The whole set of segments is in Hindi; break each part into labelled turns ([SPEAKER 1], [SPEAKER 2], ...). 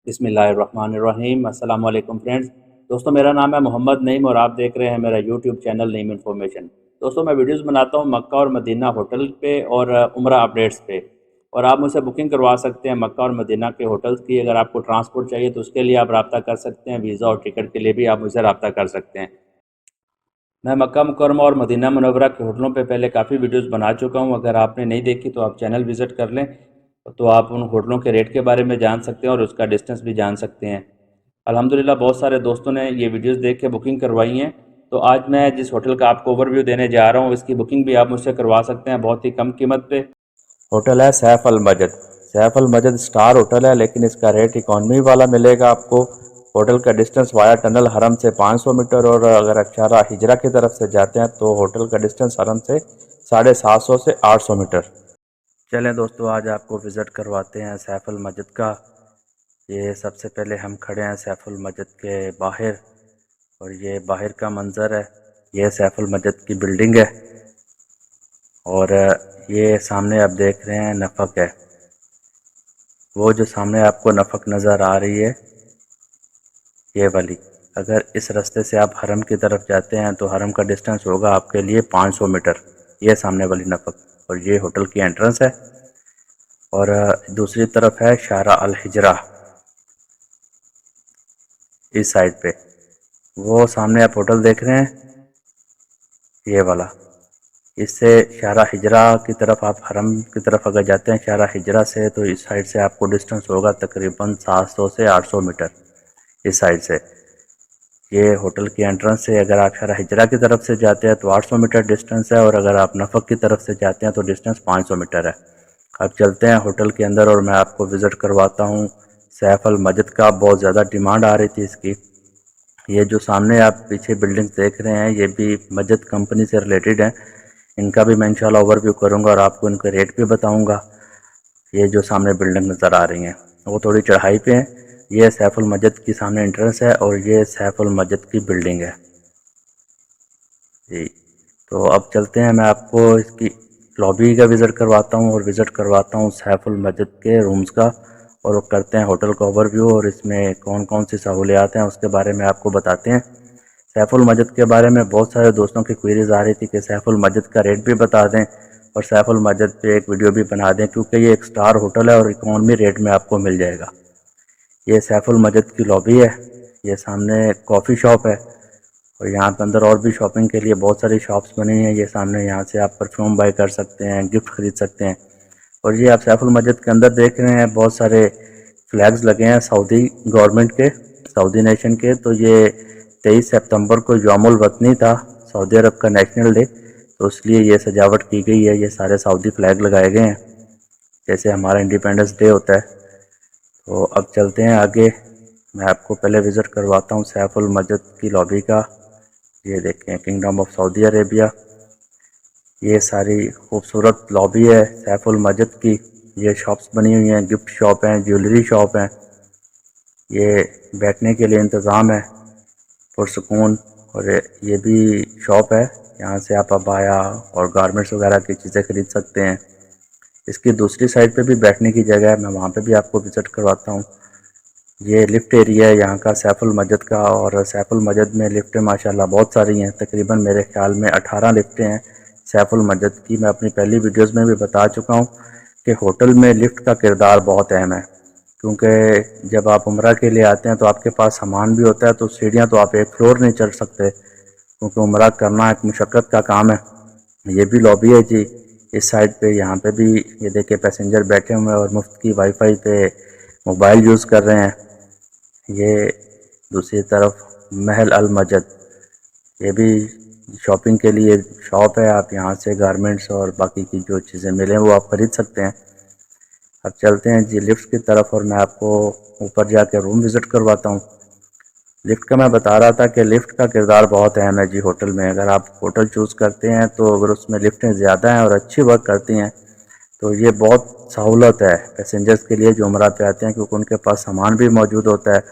[SPEAKER 1] बिस्मिल्लाहिर्रहमानिर्रहीम। अस्सलाम वालेकुम फ्रेंड्स। दोस्तों, मेरा नाम है मोहम्मद नईम और आप देख रहे हैं मेरा यूट्यूब चैनल नईम इन्फॉर्मेशन। दोस्तों, मैं वीडियोस बनाता हूँ मक्का और मदीना होटल पे और उम्रा अपडेट्स पे। और आप मुझसे बुकिंग करवा सकते हैं मक्का और मदीना के होटल्स की। अगर आपको ट्रांसपोर्ट चाहिए तो उसके लिए आप रब्ता कर सकते हैं। वीज़ा और टिकट के लिए भी आप मुझसे रब्ता कर सकते हैं। मैं मक्का मुकरमा और मदीना मुनव्वरा के होटलों पे पहले काफ़ी वीडियोस बना चुका हूँ। अगर आपने नहीं देखी तो आप चैनल विज़िट कर लें, तो आप उन होटलों के रेट के बारे में जान सकते हैं और उसका डिस्टेंस भी जान सकते हैं। अल्हम्दुलिल्लाह बहुत सारे दोस्तों ने ये वीडियोस देख के बुकिंग करवाई हैं। तो आज मैं जिस होटल का आपको ओवरव्यू देने जा रहा हूँ, इसकी बुकिंग भी आप मुझसे करवा सकते हैं बहुत ही कम कीमत पे। होटल है सैफ अल मजद। सैफ अल मजद स्टार होटल है, लेकिन इसका रेट इकॉनमी वाला मिलेगा आपको। होटल का डिस्टेंस वाया टनल हरम से 500 मीटर, और अगर अक्षारा हिजरा की तरफ से जाते हैं तो होटल का डिस्टेंस हरम से 750 से 800 मीटर। चलें दोस्तों, आज आपको विज़िट करवाते हैं सैफ अल मजद का। ये सबसे पहले हम खड़े हैं सैफ अल मजद के बाहर, और ये बाहर का मंज़र है। ये सैफ अल मजद की बिल्डिंग है, और ये सामने आप देख रहे हैं नफक है। वो जो सामने आपको नफक नज़र आ रही है, ये वाली। अगर इस रास्ते से आप हरम की तरफ जाते हैं तो हरम का डिस्टेंस होगा आपके लिए 500 मीटर। ये सामने वाली नफक, और ये होटल की एंट्रेंस है। और दूसरी तरफ है शारा अल हिजरा, इस साइड पे। वो सामने आप होटल देख रहे हैं, ये वाला। इससे शारा हिजरा की तरफ, आप हरम की तरफ अगर जाते हैं शारा हिजरा से, तो इस साइड से आपको डिस्टेंस होगा तकरीबन 700 से 800 मीटर, इस साइड से। ये होटल की एंट्रेंस से अगर आप शारा हिजरा की तरफ से जाते हैं तो 800 मीटर डिस्टेंस है, और अगर आप नफक की तरफ से जाते हैं तो डिस्टेंस 500 मीटर है। अब चलते हैं होटल के अंदर और मैं आपको विज़िट करवाता हूँ सैफ अल मजद का। बहुत ज़्यादा डिमांड आ रही थी इसकी। ये जो सामने आप पीछे बिल्डिंग्स देख रहे हैं, ये भी मजद कंपनी से रिलेटेड हैं। इनका भी मैं इंशाल्लाह ओवरव्यू करूँगा और आपको इनके रेट भी बताऊँगा। ये जो सामने बिल्डिंग नज़र आ रही हैं, वो थोड़ी चढ़ाई पे हैं। ये सैफ अल मजद की सामने एंट्रेंस है, और ये सैफ अल मजद की बिल्डिंग है जी। तो अब चलते हैं, मैं आपको इसकी लॉबी का विज़िट करवाता हूँ और विज़िट करवाता हूँ सैफ अल मजद के रूम्स का, और वो करते हैं होटल का ओवरव्यू, और इसमें कौन कौन सी सहूलियात हैं उसके बारे में आपको बताते हैं। सैफ अल मजद के बारे में बहुत सारे दोस्तों की क्वेरीज आ रही थी कि सैफ अल मजद का रेट भी बता दें और सैफ अल मजद पे एक वीडियो भी बना दें, क्योंकि ये एक स्टार होटल है और इकॉनमी रेट में आपको मिल जाएगा। ये सैफ अल मजद की लॉबी है। ये सामने कॉफ़ी शॉप है, और यहाँ पे अंदर और भी शॉपिंग के लिए बहुत सारी शॉप्स बनी हैं। ये सामने, यहाँ से आप परफ्यूम बाई कर सकते हैं, गिफ्ट खरीद सकते हैं। और ये आप सैफ अल मजद के अंदर देख रहे हैं, बहुत सारे फ्लैग्स लगे हैं सऊदी गवर्नमेंट के, सऊदी नेशन के। तो ये 23 सितंबर को यौमुल वतनी था, सऊदी अरब का नेशनल डे, तो इसलिए ये सजावट की गई है। ये सारे सऊदी फ्लैग लगाए गए हैं, जैसे हमारा इंडिपेंडेंस डे होता है। तो अब चलते हैं आगे, मैं आपको पहले विज़िट करवाता हूँ सैफ अल मजद की लॉबी का। ये देखें, किंगडम ऑफ सऊदी अरेबिया। ये सारी खूबसूरत लॉबी है सैफ अल मजद की। ये शॉप्स बनी हुई हैं, गिफ्ट शॉप हैं, ज्वेलरी शॉप हैं। ये बैठने के लिए इंतज़ाम है पुरसकून। और ये भी शॉप है, यहाँ से आप अबाया और गारमेंट्स वगैरह की चीज़ें खरीद सकते हैं। इसकी दूसरी साइड पे भी बैठने की जगह है, मैं वहाँ पे भी आपको विज़िट करवाता हूँ। ये लिफ्ट एरिया है यहाँ का सैफ अल मजद का, और सैफ अल मजद में लिफ्टें माशाल्लाह बहुत सारी हैं। तकरीबन मेरे ख्याल में 18 लिफ्टें हैं सैफ अल मजद की। मैं अपनी पहली वीडियोस में भी बता चुका हूँ कि होटल में लिफ्ट का किरदार बहुत अहम है, क्योंकि जब आप उम्रा के लिए आते हैं तो आपके पास सामान भी होता है, तो सीढ़ियाँ तो आप एक फ्लोर नहीं चढ़ सकते, क्योंकि उम्रा करना एक मुशक्क़त का काम है। ये भी लॉबी है जी, इस साइड पे। यहाँ पे भी ये देखिए पैसेंजर बैठे हुए हैं और मुफ्त की वाईफाई पे मोबाइल यूज़ कर रहे हैं। ये दूसरी तरफ महल अल मजद, ये भी शॉपिंग के लिए शॉप है। आप यहाँ से गारमेंट्स और बाकी की जो चीज़ें मिलें वो आप ख़रीद सकते हैं। अब चलते हैं जी लिफ्ट की तरफ, और मैं आपको ऊपर जाके रूम विज़िट करवाता हूँ। लिफ्ट का मैं बता रहा था कि लिफ्ट का किरदार बहुत अहम है जी होटल में। अगर आप होटल चूज़ करते हैं तो अगर उसमें लिफ्टें ज़्यादा हैं और अच्छी वर्क करती हैं तो ये बहुत सहूलत है पैसेंजर्स के लिए जो उम्रा पे आते हैं, क्योंकि उनके पास सामान भी मौजूद होता है।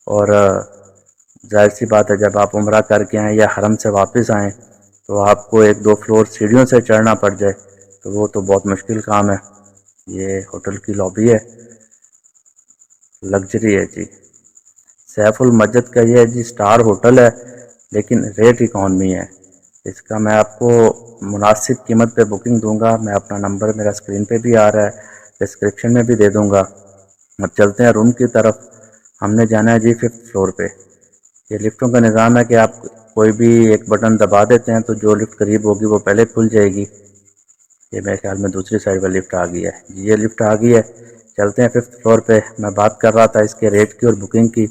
[SPEAKER 1] और जाहिर सी बात है, जब आप उम्रा करके आएँ या हरम से वापस आएँ तो आपको एक दो फ्लोर सीढ़ियों से चढ़ना पड़ जाए, तो वो तो बहुत मुश्किल काम है। ये होटल की लॉबी है। लग्जरी है जी। सैफुल मस्जिद का ये है जी, स्टार होटल है लेकिन रेट इकॉनमी है। इसका मैं आपको मुनासिब कीमत पे बुकिंग दूंगा। मैं अपना नंबर मेरा स्क्रीन पे भी आ रहा है, डिस्क्रिप्शन में भी दे दूंगा। अब चलते हैं रूम की तरफ। हमने जाना है जी 5th फ्लोर पे। ये लिफ्टों का निज़ाम है कि आप कोई भी एक बटन दबा देते हैं तो जो लिफ्ट करीब होगी वो पहले खुल जाएगी। ये मेरे ख्याल में दूसरी साइड पर लिफ्ट आ गई है जी, ये लिफ्ट आ गई है। चलते हैं 5th फ्लोर पे। मैं बात कर रहा था इसके रेट की और बुकिंग की।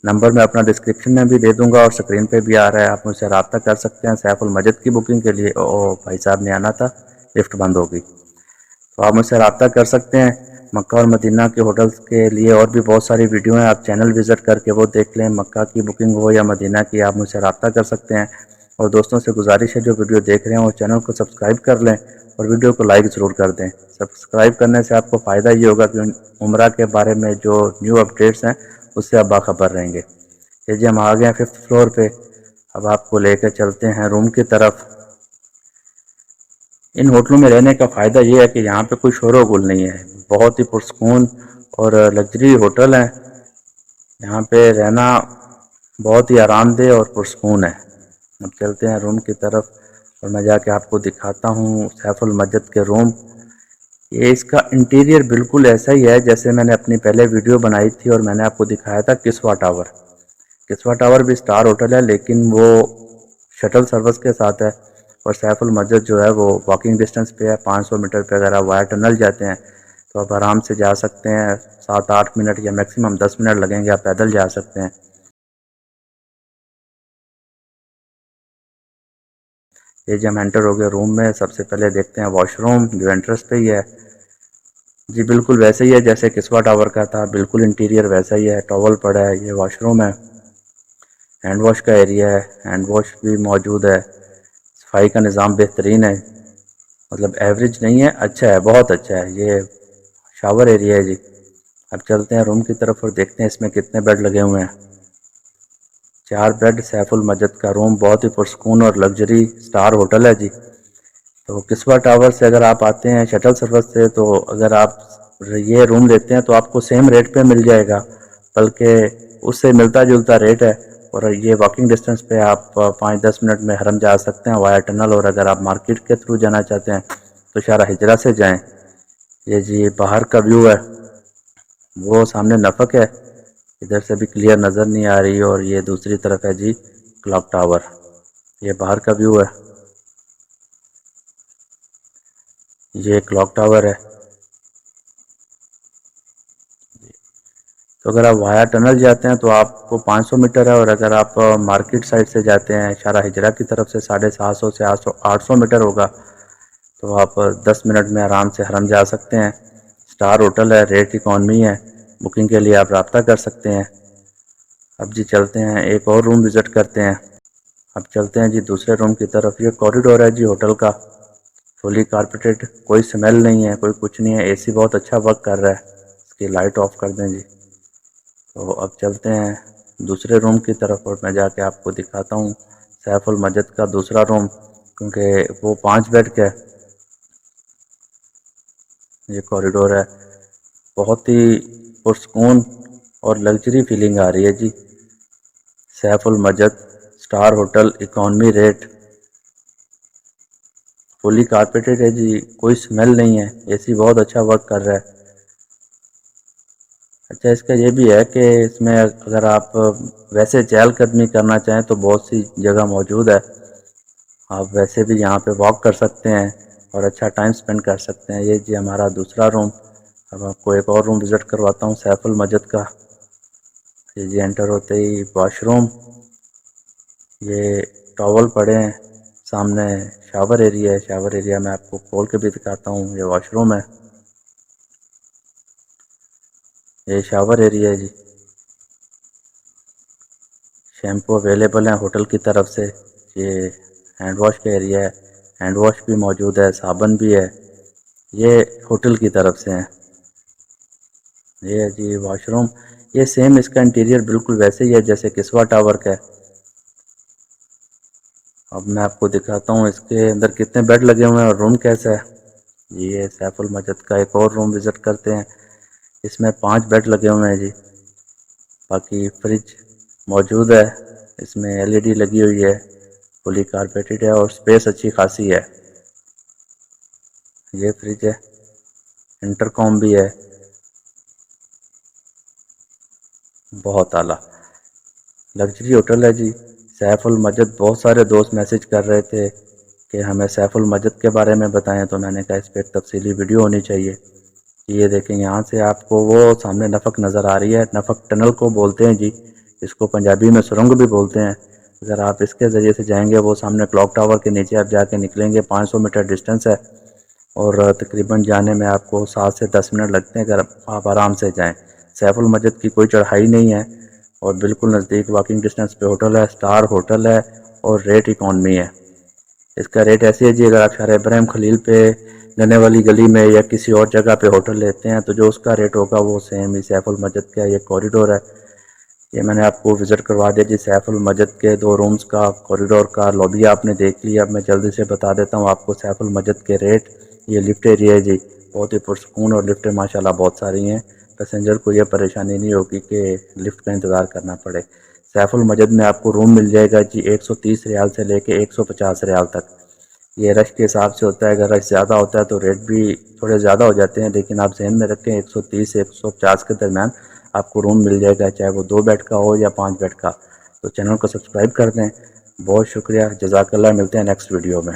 [SPEAKER 1] नंबर मैं अपना डिस्क्रिप्शन में भी दे दूंगा और स्क्रीन पे भी आ रहा है, आप मुझसे रब्ता कर सकते हैं सैफुल मस्जिद की बुकिंग के लिए। ओ भाई साहब ने आना था, लिफ्ट बंद हो गई। तो आप मुझसे रब्ता कर सकते हैं। मक्का और मदीना के होटल्स के लिए और भी बहुत सारी वीडियो हैं, आप चैनल विज़िट करके वो देख लें। मक्का की बुकिंग हो या मदीना की, आप मुझसे रब्ता कर सकते हैं। और दोस्तों से गुजारिश है जो वीडियो देख रहे हैं वो चैनल को सब्सक्राइब कर लें और वीडियो को लाइक ज़रूर कर दें। सब्सक्राइब करने से आपको फ़ायदा ये होगा कि उम्रा के बारे में जो न्यू अपडेट्स हैं उससे आप बाखबर रहेंगे। ये जी हम आ गए हैं 5th फ्लोर पे। अब आपको लेकर चलते हैं रूम की तरफ। इन होटलों में रहने का फ़ायदा ये है कि यहाँ पे कोई शोर गुल नहीं है, बहुत ही पुरसकून और लग्जरी होटल है। यहाँ पे रहना बहुत ही आरामदेह और पुरसकून है। अब चलते हैं रूम की तरफ और मैं जाके आपको दिखाता हूँ सैफुल मस्जिद के रूम। ये इसका इंटीरियर बिल्कुल ऐसा ही है जैसे मैंने अपनी पहले वीडियो बनाई थी और मैंने आपको दिखाया था किस्वा टावर। किस्वा टावर भी स्टार होटल है लेकिन वो शटल सर्विस के साथ है। और सैफुल मस्जिद जो है वो वॉकिंग डिस्टेंस पे है, 500 मीटर पे। अगर आप वाया टनल जाते हैं तो आप आराम से जा सकते हैं, 7-8 मिनट या मैक्सिमम 10 मिनट लगेंगे, आप पैदल जा सकते हैं। ये जब हम एंटर हो गए रूम में, सबसे पहले देखते हैं वॉशरूम जो एंट्रेंस पे ही है जी। बिल्कुल वैसे ही है जैसे किस्वा टावर का था, बिल्कुल इंटीरियर वैसा ही है, टॉवल पड़ा है। ये वॉशरूम है, हैंड वॉश का एरिया है, हैंड वॉश भी मौजूद है। सफाई का निज़ाम बेहतरीन है, मतलब एवरेज नहीं है, अच्छा है, बहुत अच्छा है। ये शावर एरिया है जी। अब चलते हैं रूम की तरफ और देखते हैं इसमें कितने बेड लगे हुए हैं। 4 बेड। सैफुल मस्जिद का रूम बहुत ही पुरसकून और लग्जरी स्टार होटल है जी। तो किस्वा टावर से अगर आप आते हैं शटल सर्विस से, तो अगर आप ये रूम लेते हैं तो आपको सेम रेट पे मिल जाएगा, बल्कि उससे मिलता जुलता रेट है। और ये वॉकिंग डिस्टेंस पे आप 5-10 मिनट में हरम जा सकते हैं वाया टनल। और अगर आप मार्केट के थ्रू जाना चाहते हैं तो शारा हिजरा से जाएं। ये जी बाहर का व्यू है, वो सामने नफक है, इधर से भी क्लियर नज़र नहीं आ रही। और ये दूसरी तरफ है जी क्लॉक टावर, ये बाहर का व्यू है। ये क्लॉक टावर है। तो अगर आप वाया टनल जाते हैं तो आपको 500 मीटर है, और अगर आप मार्केट साइड से जाते हैं शारा हिजरा की तरफ से 750 से 800 मीटर होगा, तो आप 10 मिनट में आराम से हरम जा सकते हैं। स्टार होटल है, रेट इकॉनमी है, बुकिंग के लिए आप रब्ता कर सकते हैं। अब जी चलते हैं एक और रूम विज़िट करते हैं। अब चलते हैं जी दूसरे रूम की तरफ। ये कॉरिडोर है जी होटल का, फुली कारपेटेड, कोई स्मेल नहीं है, कोई कुछ नहीं है। एसी बहुत अच्छा वर्क कर रहा है। इसकी लाइट ऑफ कर दें जी। तो अब चलते हैं दूसरे रूम की तरफ और मैं जाके आपको दिखाता हूँ सैफुल मस्जिद का दूसरा रूम, क्योंकि वो 5 बेड का है। ये कॉरिडोर है, बहुत ही पुरसकून और लग्जरी फीलिंग आ रही है जी। सैफुल मस्जिद star hotel, economy rate, fully carpeted है जी, कोई स्मेल नहीं है, एसी बहुत अच्छा वर्क कर रहा है। अच्छा इसका ये भी है कि इसमें अगर आप वैसे चहलकदमी करना चाहें तो बहुत सी जगह मौजूद है, आप वैसे भी यहाँ पे वॉक कर सकते हैं और अच्छा टाइम स्पेंड कर सकते हैं। ये जी हमारा दूसरा रूम। अब आपको एक और रूम विज़िट करवाता हूँ सैफुल मस्जिद का। ये जी एंटर होते ही वॉशरूम, ये टॉवल पड़े हैं, सामने शावर एरिया है। शावर एरिया में आपको खोल के भी दिखाता हूँ। ये वॉशरूम है, ये शावर एरिया है जी। शैम्पू अवेलेबल हैं होटल की तरफ से। ये हैंड वॉश का एरिया है, हैंड वॉश भी मौजूद है, साबुन भी है, ये होटल की तरफ से है। ये है जी वॉशरूम। ये सेम इसका इंटीरियर बिल्कुल वैसे ही है जैसे किस्वा टावर का है। अब मैं आपको दिखाता हूँ इसके अंदर कितने बेड लगे हुए हैं और रूम कैसा है। ये सैफुल मस्जिद का एक और रूम विज़िट करते हैं। इसमें 5 बेड लगे हुए हैं जी। बाकी फ्रिज मौजूद है, इसमें एलईडी लगी हुई है, फुली कारपेटेड है और स्पेस अच्छी खासी है। ये फ्रिज है, इंटरकॉम भी है, बहुत आला लग्जरी होटल है जी। सैफुल मस्जिद, बहुत सारे दोस्त मैसेज कर रहे थे कि हमें सैफुल मस्जिद के बारे में बताएं, तो मैंने कहा इस पर एक तफसीली वीडियो होनी चाहिए। ये देखें, यहाँ से आपको वो सामने नफक नज़र आ रही है, नफक टनल को बोलते हैं जी, इसको पंजाबी में सुरंग भी बोलते हैं। अगर आप इसके ज़रिए से जाएंगे, वो सामने क्लॉक टावर के नीचे आप जाके निकलेंगे, 500 मीटर डिस्टेंस है और तकरीबन जाने में आपको 7 से 10 मिनट लगते हैं अगर आप आराम से जाएं। सैफुल मस्जिद की कोई चढ़ाई नहीं है और बिल्कुल नज़दीक वॉकिंग डिस्टेंस पे होटल है, स्टार होटल है और रेट इकॉनमी है। इसका रेट ऐसे है जी, अगर आप शाह इब्राहिम खलील पे गन्ने वाली गली में या किसी और जगह पे होटल लेते हैं तो जो उसका रेट होगा वो सेम ही सैफुल मस्जिद का ये कॉरिडोर है। ये मैंने आपको विज़िट करवा दिया जी, सैफुल मस्जिद के 2 रूम्स का, कॉरिडोर का, लॉबी आपने देख लिया। अब मैं जल्दी से बता देता हूँ आपको सैफुल मस्जिद के रेट। ये लिफ्ट एरिया है जी, बहुत ही पुरसकून और लिफ्टें माशाल्लाह बहुत सारी हैं, पैसेंजर को ये परेशानी नहीं होगी कि लिफ्ट का इंतज़ार करना पड़े। सैफुल मस्जिद में आपको रूम मिल जाएगा जी 130 रियाल से लेके 150 रियाल तक। ये रश के हिसाब से होता है, अगर रश ज़्यादा होता है तो रेट भी थोड़े ज़्यादा हो जाते हैं, लेकिन आप जहन में रखें 130 से 150 के दरमियान आपको रूम मिल जाएगा, चाहे वो 2 बेड का हो या 5 बेड का। तो चैनल को सब्सक्राइब कर दें। बहुत शुक्रिया, जज़ाकल्लाह। मिलते हैं नेक्स्ट वीडियो में।